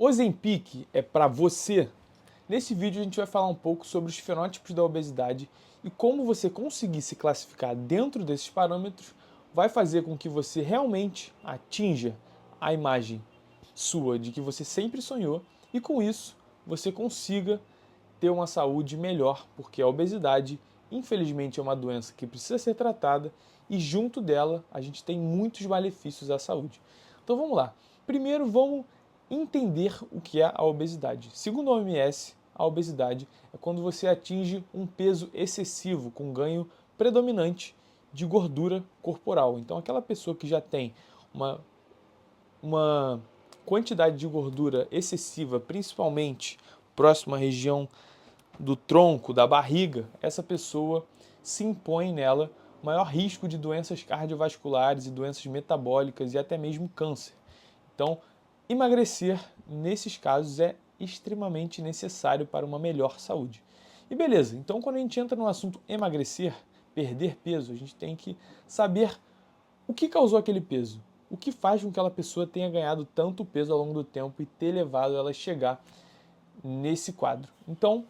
Ozempic é para você? Nesse vídeo a gente vai falar um pouco sobre os fenótipos da obesidade e como você conseguir se classificar dentro desses parâmetros vai fazer com que você realmente atinja a imagem sua de que você sempre sonhou e com isso você consiga ter uma saúde melhor, porque a obesidade, infelizmente, é uma doença que precisa ser tratada e junto dela a gente tem muitos malefícios à saúde. Então vamos lá. Primeiro vamos entender o que é a obesidade. Segundo a OMS, a obesidade é quando você atinge um peso excessivo com ganho predominante de gordura corporal. Então aquela pessoa que já tem uma quantidade de gordura excessiva, principalmente próxima à região do tronco, da barriga, essa pessoa se impõe nela maior risco de doenças cardiovasculares e doenças metabólicas e até mesmo câncer. Então, emagrecer nesses casos é extremamente necessário para uma melhor saúde. E beleza, então quando a gente entra no assunto emagrecer, perder peso, a gente tem que saber o que causou aquele peso. O que faz com que aquela pessoa tenha ganhado tanto peso ao longo do tempo e ter levado ela a chegar nesse quadro. Então,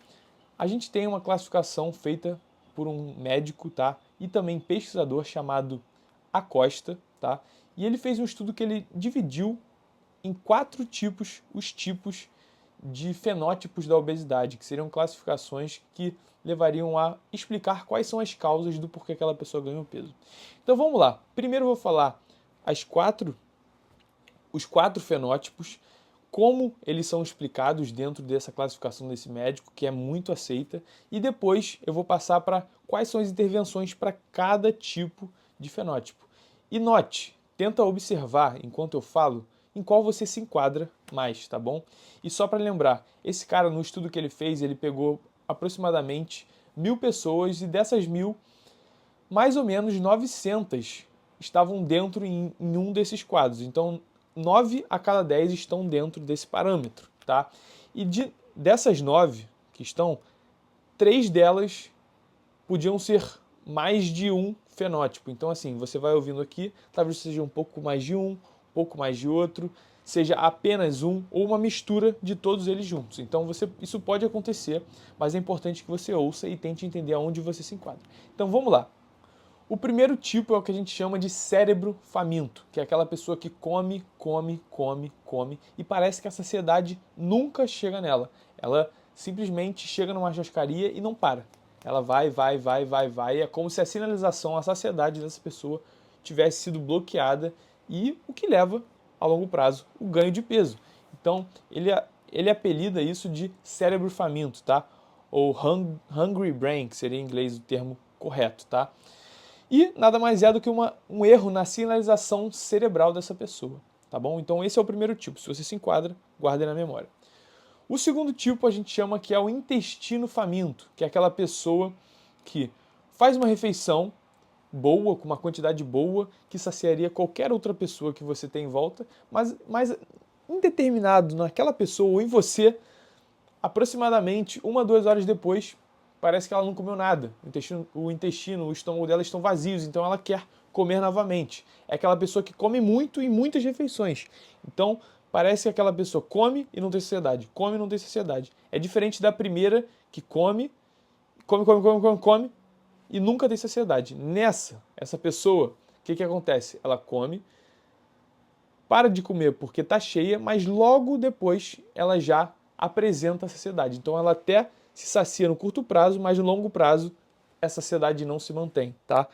a gente tem uma classificação feita por um médico, tá? E também pesquisador chamado Acosta, tá? E ele fez um estudo que ele dividiu em 4 tipos os tipos de fenótipos da obesidade, que seriam classificações que levariam a explicar quais são as causas do porquê aquela pessoa ganhou peso. Então vamos lá. Primeiro eu vou falar os quatro fenótipos, como eles são explicados dentro dessa classificação desse médico, que é muito aceita, e depois eu vou passar para quais são as intervenções para cada tipo de fenótipo. E note, tenta observar, enquanto eu falo, em qual você se enquadra mais, tá bom? E só para lembrar, esse cara, no estudo que ele fez, ele pegou aproximadamente 1.000 pessoas e dessas 1.000, mais ou menos 900 estavam dentro em um desses quadros. Então, 9 a cada 10 estão dentro desse parâmetro, tá? E dessas 9 que estão, 3 delas podiam ser mais de um fenótipo. Então, assim, você vai ouvindo aqui, talvez seja um pouco mais de um pouco mais de outro, seja apenas um ou uma mistura de todos eles juntos. Então, isso pode acontecer, mas é importante que você ouça e tente entender aonde você se enquadra. Então, vamos lá. O primeiro tipo é o que a gente chama de cérebro faminto, que é aquela pessoa que come, come, come, come e parece que a saciedade nunca chega nela. Ela simplesmente chega numa churrascaria e não para. Ela vai, vai, vai, vai, vai. É como se a sinalização, a saciedade dessa pessoa tivesse sido bloqueada e o que leva, a longo prazo, o ganho de peso. Então, ele apelida isso de cérebro faminto, tá? Ou hungry brain, que seria em inglês o termo correto, tá? E nada mais é do que um erro na sinalização cerebral dessa pessoa, tá bom? Então esse é o primeiro tipo. Se você se enquadra, guarde na memória. O segundo tipo a gente chama que é o intestino faminto, que é aquela pessoa que faz uma refeição boa, com uma quantidade boa, que saciaria qualquer outra pessoa que você tem em volta, mas indeterminado naquela pessoa ou em você, aproximadamente 1 a 2 horas depois, parece que ela não comeu nada. O estômago dela estão vazios, então ela quer comer novamente. É aquela pessoa que come muito em muitas refeições. Então, parece que aquela pessoa come e não tem saciedade, come e não tem saciedade. É diferente da primeira, que come, come, come, come, come, come e nunca tem saciedade. Essa pessoa, o que acontece? Ela come, para de comer porque está cheia, mas logo depois ela já apresenta a saciedade. Então ela até se sacia no curto prazo, mas no longo prazo essa saciedade não se mantém, tá?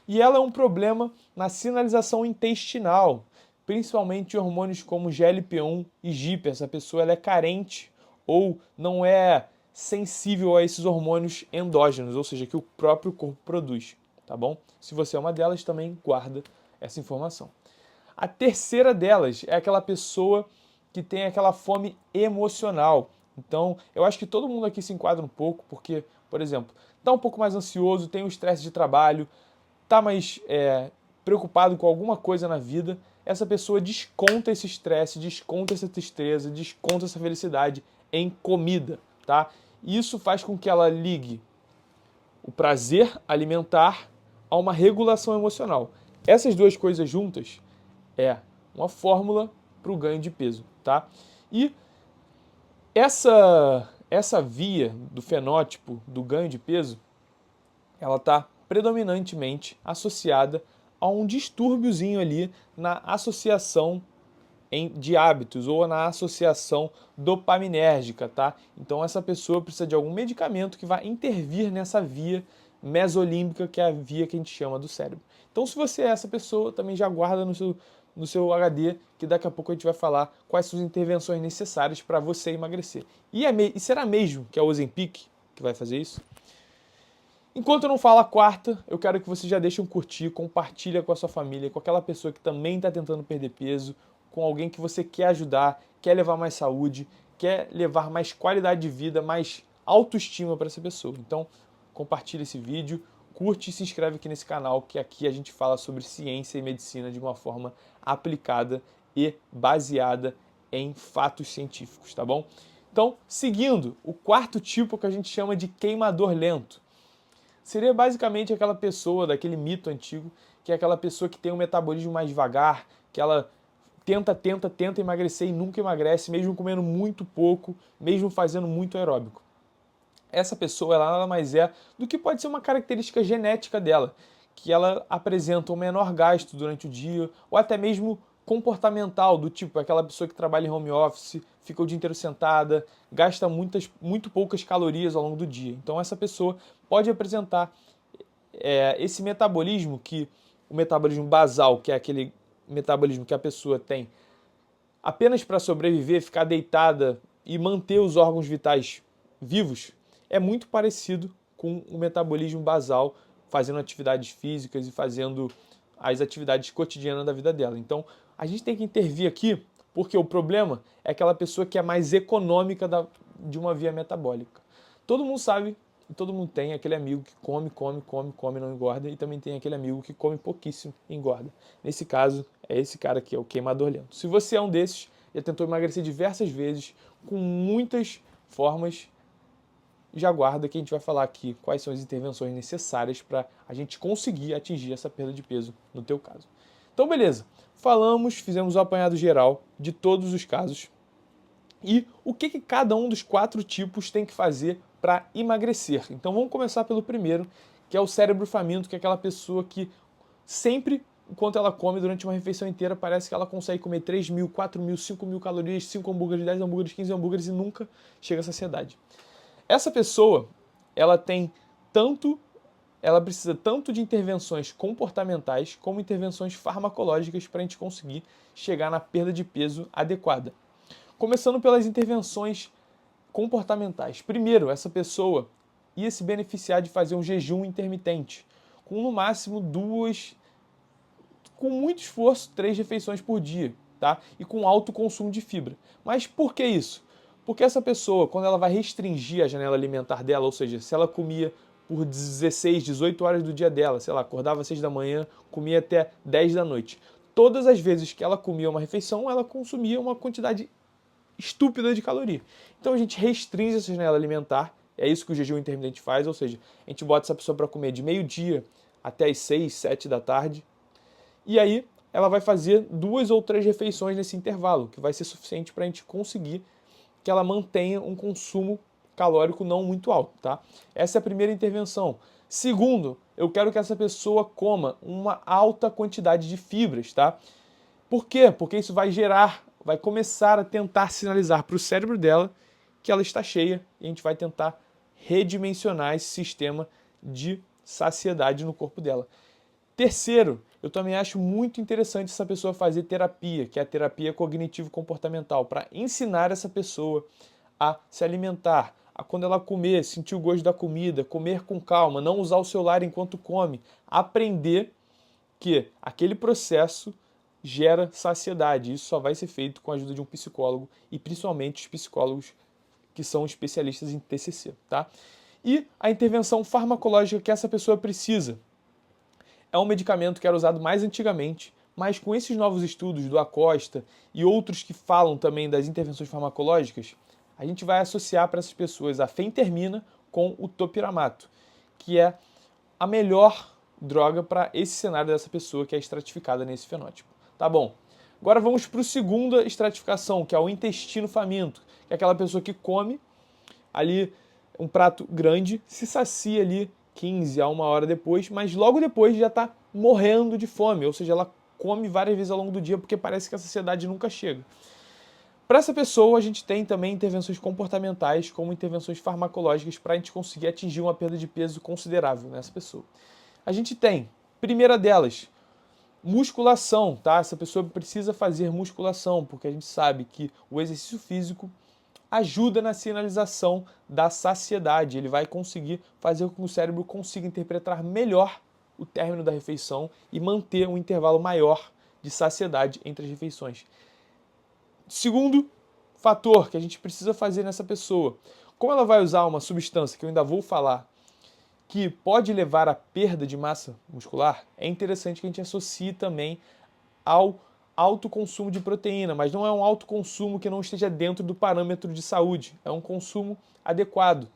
E ela é um problema na sinalização intestinal, principalmente hormônios como GLP-1 e GIP. Essa pessoa ela é carente ou não é sensível a esses hormônios endógenos, ou seja, que o próprio corpo produz, tá bom? Se você é uma delas, também guarda essa informação. A terceira delas é aquela pessoa que tem aquela fome emocional. Então, eu acho que todo mundo aqui se enquadra um pouco, porque, por exemplo, está um pouco mais ansioso, tem um estresse de trabalho, está mais preocupado com alguma coisa na vida. Essa pessoa desconta esse estresse, desconta essa tristeza, desconta essa felicidade em comida, tá? Isso faz com que ela ligue o prazer alimentar a uma regulação emocional. Essas duas coisas juntas é uma fórmula para o ganho de peso, tá? E Essa via do fenótipo do ganho de peso, ela está predominantemente associada a um distúrbiozinho ali na associação de hábitos ou na associação dopaminérgica, tá? Então essa pessoa precisa de algum medicamento que vai intervir nessa via mesolímbica, que é a via que a gente chama do cérebro. Então se você é essa pessoa, também já guarda no seu HD, que daqui a pouco a gente vai falar quais são as intervenções necessárias para você emagrecer. E será mesmo que é o Ozempic que vai fazer isso? Enquanto eu não falo a quarta, eu quero que você já deixe um curtir, compartilha com a sua família, com aquela pessoa que também está tentando perder peso, com alguém que você quer ajudar, quer levar mais saúde, quer levar mais qualidade de vida, mais autoestima para essa pessoa. Então, compartilha esse vídeo, curte e se inscreve aqui nesse canal, que aqui a gente fala sobre ciência e medicina de uma forma aplicada e baseada em fatos científicos, tá bom? Então, seguindo, o quarto tipo que a gente chama de queimador lento. Seria basicamente aquela pessoa, daquele mito antigo, que é aquela pessoa que tem um metabolismo mais devagar, que ela tenta emagrecer e nunca emagrece, mesmo comendo muito pouco, mesmo fazendo muito aeróbico. Essa pessoa, ela nada mais é do que pode ser uma característica genética dela, que ela apresenta um menor gasto durante o dia, ou até mesmo comportamental, do tipo aquela pessoa que trabalha em home office, fica o dia inteiro sentada, gasta muito poucas calorias ao longo do dia. Então essa pessoa pode apresentar esse metabolismo, que o metabolismo basal, que é aquele metabolismo que a pessoa tem apenas para sobreviver, ficar deitada e manter os órgãos vitais vivos, é muito parecido com o metabolismo basal, fazendo atividades físicas e fazendo as atividades cotidianas da vida dela. Então, a gente tem que intervir aqui, porque o problema é aquela pessoa que é mais econômica de uma via metabólica. Todo mundo sabe e todo mundo tem aquele amigo que come, não engorda, e também tem aquele amigo que come pouquíssimo e engorda. Nesse caso, é esse cara aqui, é o queimador lento. Se você é um desses, já tentou emagrecer diversas vezes, com muitas formas, já guarda que a gente vai falar aqui quais são as intervenções necessárias para a gente conseguir atingir essa perda de peso no teu caso. Então, beleza. Fizemos um apanhado geral de todos os casos. E o que cada um dos 4 tipos tem que fazer para emagrecer. Então vamos começar pelo primeiro, que é o cérebro faminto, que é aquela pessoa que sempre, enquanto ela come durante uma refeição inteira, parece que ela consegue comer 3.000, 4.000, 5.000 calorias, 5 hambúrgueres, 10 hambúrgueres, 15 hambúrgueres e nunca chega à saciedade. Essa pessoa, ela precisa tanto de intervenções comportamentais como intervenções farmacológicas para a gente conseguir chegar na perda de peso adequada. Começando pelas intervenções comportamentais. Primeiro, essa pessoa ia se beneficiar de fazer um jejum intermitente, com no máximo 2, com muito esforço, 3 refeições por dia, tá? E com alto consumo de fibra. Mas por que isso? Porque essa pessoa, quando ela vai restringir a janela alimentar dela, ou seja, se ela comia por 16, 18 horas do dia dela, sei lá, acordava às 6 da manhã, comia até 10 da noite. Todas as vezes que ela comia uma refeição, ela consumia uma quantidade estúpida de caloria. Então a gente restringe essa janela alimentar, é isso que o jejum intermitente faz, ou seja, a gente bota essa pessoa para comer de meio-dia até as 6, 7 da tarde, e aí ela vai fazer 2 ou 3 refeições nesse intervalo, que vai ser suficiente para a gente conseguir que ela mantenha um consumo calórico não muito alto, tá? Essa é a primeira intervenção. Segundo, eu quero que essa pessoa coma uma alta quantidade de fibras, tá? Por quê? Porque isso vai começar a tentar sinalizar para o cérebro dela que ela está cheia e a gente vai tentar redimensionar esse sistema de saciedade no corpo dela. Terceiro, eu também acho muito interessante essa pessoa fazer terapia, que é a terapia cognitivo-comportamental, para ensinar essa pessoa a se alimentar, a quando ela comer, sentir o gosto da comida, comer com calma, não usar o celular enquanto come, aprender que aquele processo gera saciedade. Isso só vai ser feito com a ajuda de um psicólogo e principalmente os psicólogos que são especialistas em TCC, tá? E a intervenção farmacológica que essa pessoa precisa é um medicamento que era usado mais antigamente, mas com esses novos estudos do Acosta e outros que falam também das intervenções farmacológicas, a gente vai associar para essas pessoas a fentermina com o topiramato, que é a melhor droga para esse cenário dessa pessoa que é estratificada nesse fenótipo. Tá bom. Agora vamos para a segunda estratificação, que é o intestino faminto, que é aquela pessoa que come ali um prato grande, se sacia ali 15 a 1 hora depois, mas logo depois já está morrendo de fome, ou seja, ela come várias vezes ao longo do dia porque parece que a saciedade nunca chega. Para essa pessoa, a gente tem também intervenções comportamentais, como intervenções farmacológicas, para a gente conseguir atingir uma perda de peso considerável nessa pessoa. A gente tem, primeira delas, musculação, tá? Essa pessoa precisa fazer musculação, porque a gente sabe que o exercício físico ajuda na sinalização da saciedade. Ele vai conseguir fazer com que o cérebro consiga interpretar melhor o término da refeição e manter um intervalo maior de saciedade entre as refeições. Segundo fator que a gente precisa fazer nessa pessoa, como ela vai usar uma substância que eu ainda vou falar, que pode levar à perda de massa muscular, é interessante que a gente associe também ao alto consumo de proteína, mas não é um alto consumo que não esteja dentro do parâmetro de saúde, é um consumo adequado.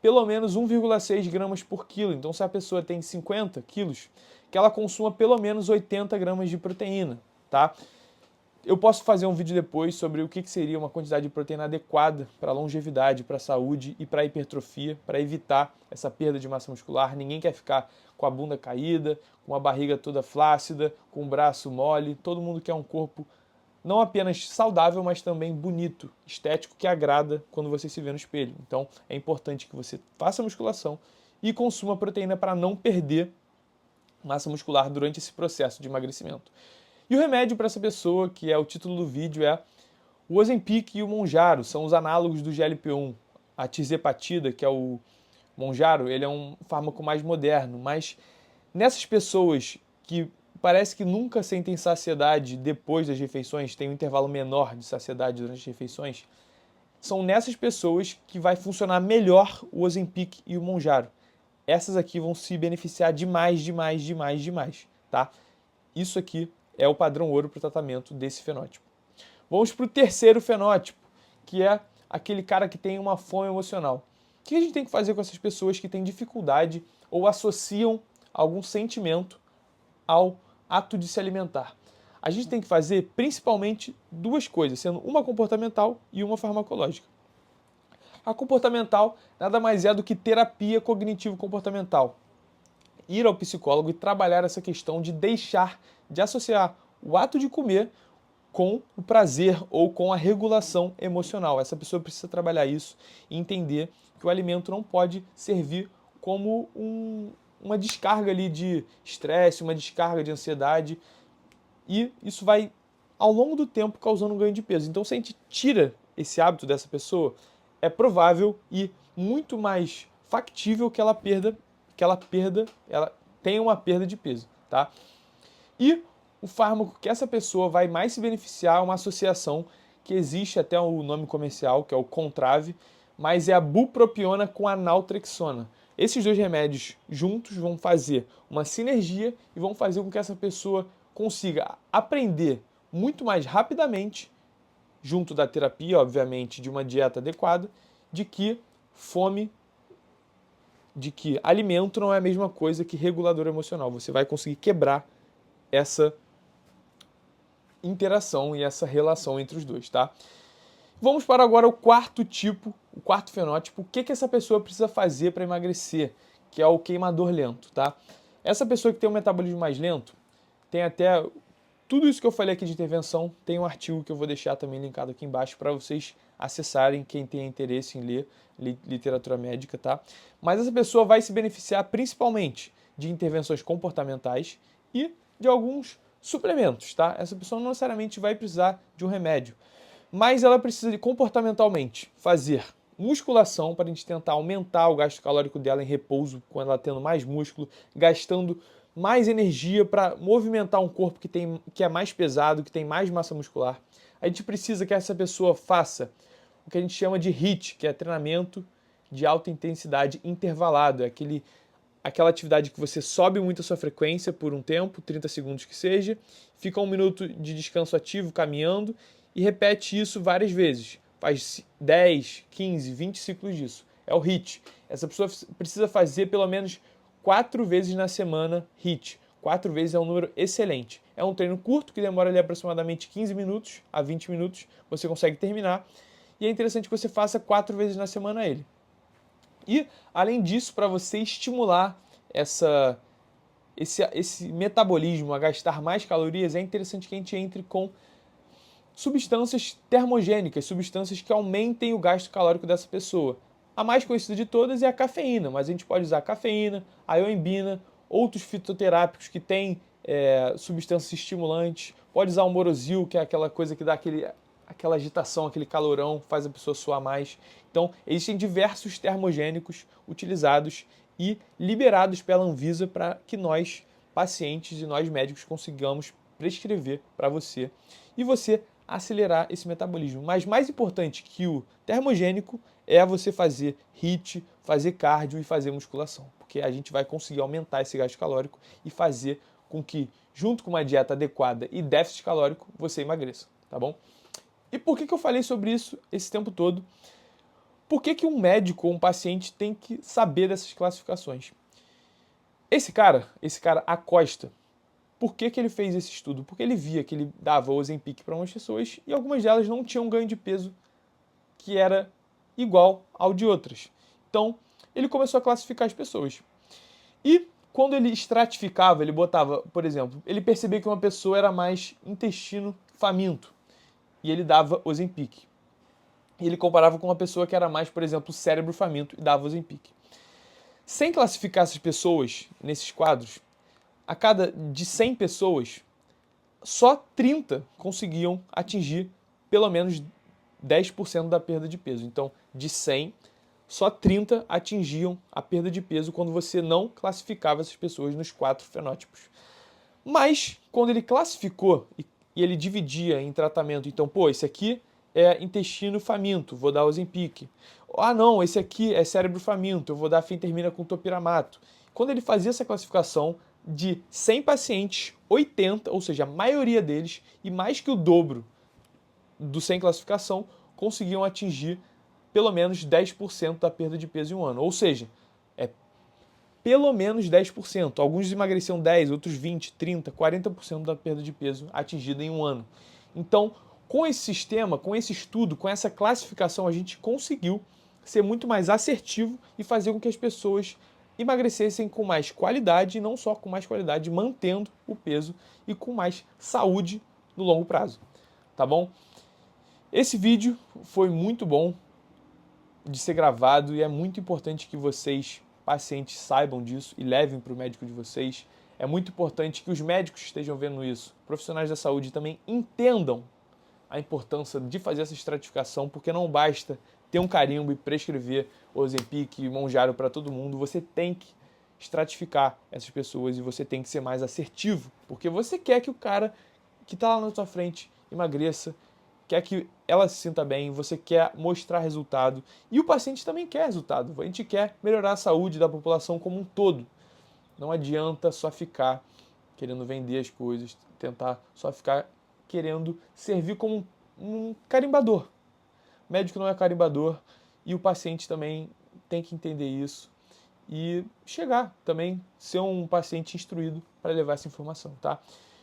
Pelo menos 1,6 gramas por quilo. Então, se a pessoa tem 50 quilos, que ela consuma pelo menos 80 gramas de proteína, tá? Eu posso fazer um vídeo depois sobre o que seria uma quantidade de proteína adequada para longevidade, para saúde e para hipertrofia, para evitar essa perda de massa muscular. Ninguém quer ficar com a bunda caída, com a barriga toda flácida, com o braço mole. Todo mundo quer um corpo não apenas saudável, mas também bonito, estético, que agrada quando você se vê no espelho. Então é importante que você faça musculação e consuma proteína para não perder massa muscular durante esse processo de emagrecimento. E o remédio para essa pessoa, que é o título do vídeo, é o Ozempic e o Mounjaro, são os análogos do GLP-1. A tirzepatida, que é o Mounjaro, ele é um fármaco mais moderno, mas nessas pessoas que parece que nunca sentem saciedade depois das refeições, tem um intervalo menor de saciedade durante as refeições, são nessas pessoas que vai funcionar melhor o Ozempic e o Mounjaro. Essas aqui vão se beneficiar demais, tá? Isso aqui é o padrão ouro para o tratamento desse fenótipo. Vamos para o terceiro fenótipo, que é aquele cara que tem uma fome emocional. O que a gente tem que fazer com essas pessoas que têm dificuldade ou associam algum sentimento ao ato de se alimentar? A gente tem que fazer principalmente duas coisas, sendo uma comportamental e uma farmacológica. A comportamental nada mais é do que terapia cognitivo-comportamental. Ir ao psicólogo e trabalhar essa questão de deixar de associar o ato de comer com o prazer ou com a regulação emocional. Essa pessoa precisa trabalhar isso e entender que o alimento não pode servir como uma descarga ali de estresse, uma descarga de ansiedade, e isso vai, ao longo do tempo, causando um ganho de peso. Então, se a gente tira esse hábito dessa pessoa, é provável e muito mais factível que ela tenha uma perda de peso, tá? E o fármaco que essa pessoa vai mais se beneficiar é uma associação que existe até o nome comercial, que é o Contrave, mas é a bupropiona com a naltrexona. Esses dois remédios juntos vão fazer uma sinergia e vão fazer com que essa pessoa consiga aprender muito mais rapidamente, junto da terapia, obviamente, de uma dieta adequada, de que alimento não é a mesma coisa que regulador emocional. Você vai conseguir quebrar essa interação e essa relação entre os dois, tá? Vamos para agora o quarto tipo, o quarto fenótipo. O que essa pessoa precisa fazer para emagrecer, que é o queimador lento, tá? Essa pessoa que tem um metabolismo mais lento, tem até tudo isso que eu falei aqui de intervenção, tem um artigo que eu vou deixar também linkado aqui embaixo para vocês acessarem, quem tem interesse em ler literatura médica, tá? Mas essa pessoa vai se beneficiar principalmente de intervenções comportamentais e de alguns suplementos, tá? Essa pessoa não necessariamente vai precisar de um remédio, mas ela precisa de comportamentalmente fazer musculação para a gente tentar aumentar o gasto calórico dela em repouso, quando ela tendo mais músculo, gastando mais energia para movimentar um corpo que é mais pesado, que tem mais massa muscular. A gente precisa que essa pessoa faça o que a gente chama de HIIT, que é treinamento de alta intensidade intervalado. É aquela atividade que você sobe muito a sua frequência por um tempo, 30 segundos que seja, fica 1 minuto de descanso ativo caminhando e repete isso várias vezes. Faz 10, 15, 20 ciclos disso. É o HIIT. Essa pessoa precisa fazer pelo menos 4 vezes na semana HIIT. 4 vezes é um número excelente. É um treino curto que demora ali aproximadamente 15 minutos a 20 minutos. Você consegue terminar. e é interessante que você faça 4 vezes na semana ele. E, além disso, para você estimular esse metabolismo a gastar mais calorias, é interessante que a gente entre com substâncias termogênicas, substâncias que aumentem o gasto calórico dessa pessoa. A mais conhecida de todas é a cafeína, mas a gente pode usar a cafeína, a ioimbina, outros fitoterápicos que têm substâncias estimulantes. Pode usar o Morozil, que é aquela coisa que dá aquela agitação, aquele calorão, faz a pessoa suar mais. Então, existem diversos termogênicos utilizados e liberados pela Anvisa para que nós, pacientes e nós médicos, consigamos prescrever para você e você acelerar esse metabolismo. Mas mais importante que o termogênico é você fazer HIIT, fazer cardio e fazer musculação, porque a gente vai conseguir aumentar esse gasto calórico e fazer com que, junto com uma dieta adequada e déficit calórico, você emagreça, tá bom? E por que eu falei sobre isso esse tempo todo? Por que um médico ou um paciente tem que saber dessas classificações? Esse cara Acosta, por que ele fez esse estudo? Porque ele via que ele dava Ozempic para umas pessoas e algumas delas não tinham ganho de peso que era igual ao de outras. Então, ele começou a classificar as pessoas. E quando ele estratificava, ele botava, por exemplo, ele percebia que uma pessoa era mais intestino faminto e ele dava Ozempic. E ele comparava com uma pessoa que era mais, por exemplo, cérebro faminto e dava Ozempic. Sem classificar essas pessoas nesses quadros, a cada de 100 pessoas, só 30 conseguiam atingir pelo menos 10% da perda de peso. Então, de 100, só 30 atingiam a perda de peso quando você não classificava essas pessoas nos 4 fenótipos. Mas, quando ele classificou e ele dividia em tratamento, então, pô, esse aqui é intestino faminto, vou dar Ozempic. Ah, não, esse aqui é cérebro faminto, eu vou dar fentermina com topiramato. Quando ele fazia essa classificação, de 100 pacientes, 80, ou seja, a maioria deles, e mais que o dobro do sem classificação, conseguiam atingir pelo menos 10% da perda de peso em um ano. Ou seja, é pelo menos 10%. Alguns emagreciam 10%, outros 20%, 30%, 40% da perda de peso atingida em um ano. Então, com esse sistema, com esse estudo, com essa classificação, a gente conseguiu ser muito mais assertivo e fazer com que as pessoas emagrecessem com mais qualidade, e não só com mais qualidade, mantendo o peso e com mais saúde no longo prazo. Tá bom? Esse vídeo foi muito bom de ser gravado e é muito importante que vocês, pacientes, saibam disso e levem para o médico de vocês. É muito importante que os médicos estejam vendo isso, profissionais da saúde também entendam a importância de fazer essa estratificação, porque não basta ter um carimbo e prescrever Ozempic e Mounjaro para todo mundo. Você tem que estratificar essas pessoas e você tem que ser mais assertivo, porque você quer que o cara que está lá na sua frente emagreça, quer que ela se sinta bem, você quer mostrar resultado e o paciente também quer resultado. A gente quer melhorar a saúde da população como um todo. Não adianta só ficar querendo vender as coisas, tentar só ficar querendo servir como um carimbador. O médico não é carimbador e o paciente também tem que entender isso e chegar também, ser um paciente instruído para levar essa informação, tá?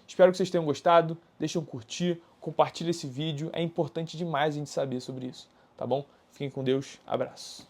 Espero que vocês tenham gostado, deixem um curtir, compartilhe esse vídeo, é importante demais a gente saber sobre isso, tá bom? Fiquem com Deus, abraço.